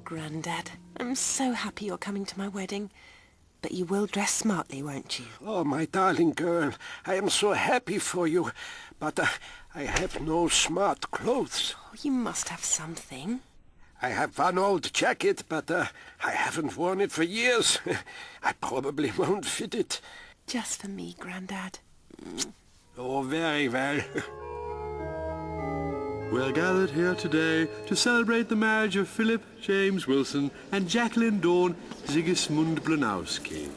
Grandad. I'm so happy you're coming to my wedding. But you will dress smartly, won't you? Oh, my darling girl, I am so happy for you. But I have no smart clothes. Oh, you must have something. I have one old jacket, but I haven't worn it for years. I probably won't fit it. Just for me, Grandad. Oh, very well. We're gathered here today to celebrate the marriage of Philip James Wilson and Jacqueline Dawn Sigismund Blanowski.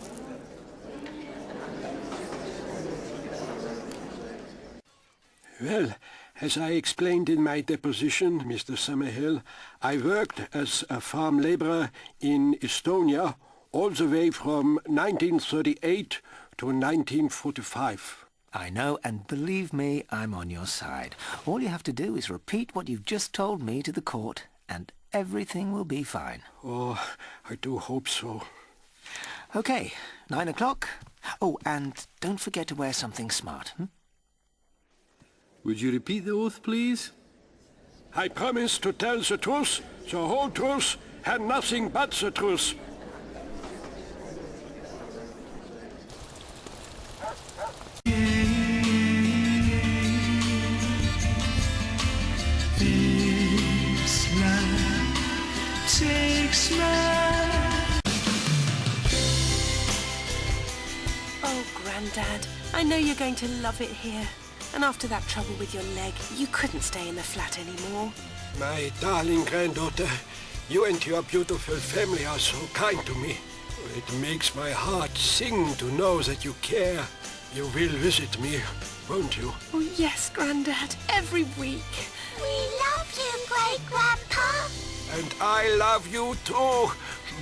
Well, as I explained in my deposition, Mr. Summerhill, I worked as a farm laborer in Estonia all the way from 1938 to 1945. I know, and believe me, I'm on your side. All you have to do is repeat what you've just told me to the court, and everything will be fine. Oh, I do hope so. Okay, 9 o'clock. Oh, and don't forget to wear something smart, Would you repeat the oath, please? I promise to tell the truth, the whole truth, and nothing but the truth. This life takes my... Oh, Grandad, I know you're going to love it here. And after that trouble with your leg, you couldn't stay in the flat anymore. My darling granddaughter, you and your beautiful family are so kind to me. It makes my heart sing to know that you care. You will visit me, won't you? Oh, yes, Grandad, every week. We love you, Great-Grandpa. And I love you too,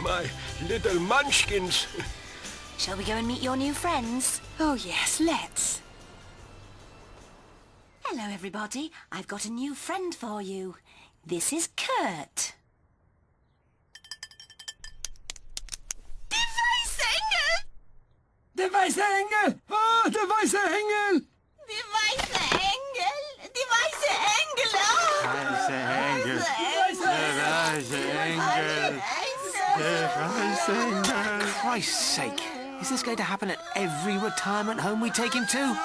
my little munchkins. Shall we go and meet your new friends? Oh, yes, let's. Hello, everybody. I've got a new friend for you. This is Kurt. Der weiße Engel! Oh, der weiße Engel! Die weiße Engel! Die weiße Engel! Oh. Weiße Engel! Weiße Engel! Weiße Engel! For Christ's sake, is this going to happen at every retirement home we take him to?